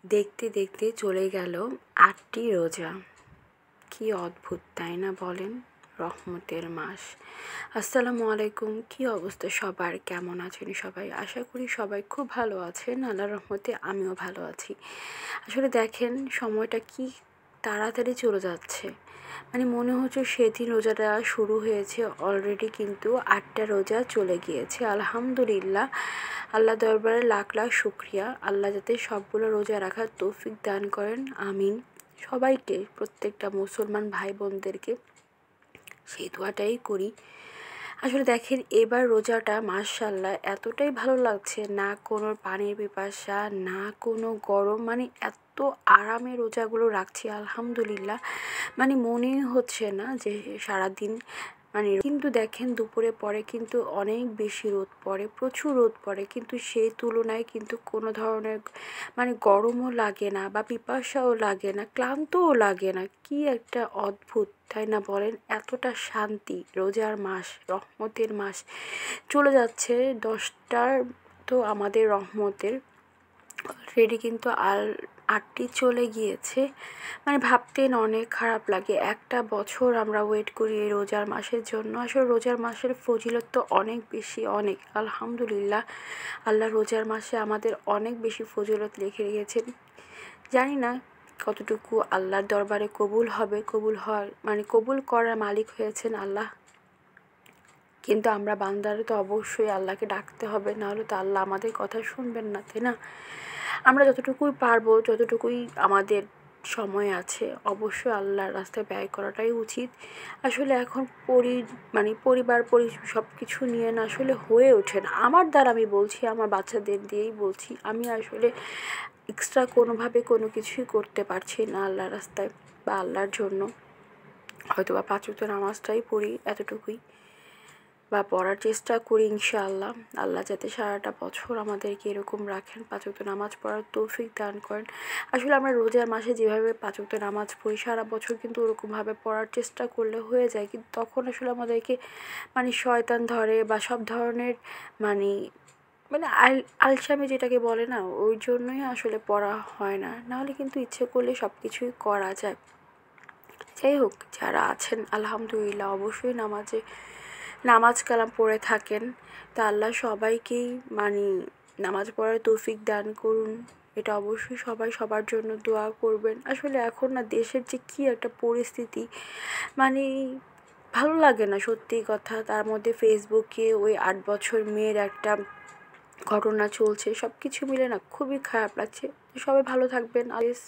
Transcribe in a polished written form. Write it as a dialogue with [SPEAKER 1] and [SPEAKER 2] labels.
[SPEAKER 1] দেখতে দেখতে চলে গেল ৮টি রোজা। কি অদ্ভুত, তাই না বলেন? রহমতের মাস। আসসালামু আলাইকুম। কি অবস্থা সবার? কেমন আছেন সবাই? আশা করি সবাই খুব ভালো আছেন। আল্লাহর রহমতে আমিও ভালো আছি। আসলে দেখেন, সময়টা কি তাড়াতাড়ি চলে যাচ্ছে। মনে হচ্ছে সেদিন রোজাটা শুরু হয়েছে অলরেডি, কিন্তু ৮টা রোজা চলে গিয়েছে। আলহামদুলিল্লাহ, আল্লাহ দরবারে লাখ লাখ শুক্রিয়া। আল্লাহ যাতে সবগুলো রোজা রাখার তৌফিক দান করেন, আমিন। সবাইকে, প্রত্যেকটা মুসলমান ভাই বোনদেরকে সেই দোয়াটাই করি। আসলে দেখেন, এবার রোজাটা মাশাআল্লাহ এতটাই ভালো লাগছে, না কোনো পানির পিপাসা, না কোনো গরম, এত আরামে রোজাগুলো রাখছি আলহামদুলিল্লাহ। মনেই হচ্ছে না যে সারাদিন কিন্তু দেখেন, দুপুরে পরে কিন্তু অনেক বেশি রোদ পড়ে, প্রচুর রোদ পড়ে, কিন্তু সেই তুলনায় কিন্তু কোনো ধরনের গরমও লাগে না বা পিপাসাও লাগে না, ক্লান্তও লাগে না। কি একটা অদ্ভুত, তাই না বলেন? এতটা শান্তি। রোজার মাস, রহমতের মাস চলে যাচ্ছে 10টার, তো আমাদের রহমতের অলরেডি কিন্তু 8টি চলে গিয়েছে। ভাবতেন অনেক খারাপ লাগে, একটা বছর আমরা ওয়েট করি এই রোজার মাসের জন্য। আসলে রোজার মাসের ফজিলত তো অনেক বেশি, অনেক আলহামদুলিল্লাহ। আল্লাহ রোজার মাসে আমাদের অনেক বেশি ফজিলত লিখে রেখেছেন। জানি না কতটুকু আল্লাহর দরবারে কবুল হবে, কবুল হওয়ার কবুল করার মালিক হয়েছেন আল্লাহ, কিন্তু আমরা বান্দারা তো অবশ্যই আল্লাহকে ডাকতে হবে, নাহলে তো আল্লাহ আমাদের কথা শুনবেন না, তাই না? আমরা যতটুকুই পারবো, যতটুকুই আমাদের সময় আছে, অবশ্যই আল্লাহর রাস্তায় ব্যয় করাটাই উচিত। আসলে এখন পরিবার সব কিছু নিয়ে না আসলে হয়ে ওঠে না। আমার দ্বারা আমি বলছি, আমার বাচ্চাদের দিয়েই বলছি, আমি আসলে এক্সট্রা কোনোভাবে কোনো কিছুই করতে পারছি না আল্লাহর রাস্তায় বা আল্লাহর জন্য। হয়তো বা 5 ওয়াক্ত নামাজটাই পড়ি, এতটুকুই, বা পড়ার চেষ্টা করি ইনশাআল্লাহ। আল্লাহ যাতে সারাটা বছর আমাদেরকে এরকম রাখেন, 5 ওয়াক্ত নামাজ পড়ার তৌফিক দান করেন। আসলে আমরা রোজার মাসে যেভাবে 5 ওয়াক্ত নামাজ পড়ি, সারা বছর কিন্তু ওরকমভাবে পড়ার চেষ্টা করলে হয়ে যায়, কিন্তু তখন আসলে আমাদেরকে শয়তান ধরে বা সব ধরনের মানে মানে আলসামি যেটাকে বলে না, ওই জন্যই আসলে পড়া হয় না। নাহলে কিন্তু ইচ্ছে করলে সব কিছুই করা যায়। যাই হোক, যারা আছেন আলহামদুলিল্লাহ অবশ্যই নামাজ কালাম পড়ে থাকেন, তা আল্লাহ সবাইকেই নামাজ পড়ার তৌফিক দান করুন। এটা অবশ্যই সবাই সবার জন্য দোয়া করবেন। আসলে এখন না দেশের যে কী একটা পরিস্থিতি, ভালো লাগে না সত্যি কথা। তার মধ্যে ফেসবুকে ওই 8 বছর মেয়ের একটা ঘটনা চলছে, সব কিছু মিলে না খুবই খারাপ লাগছে। সবাই ভালো থাকবেন। আল্লাহ।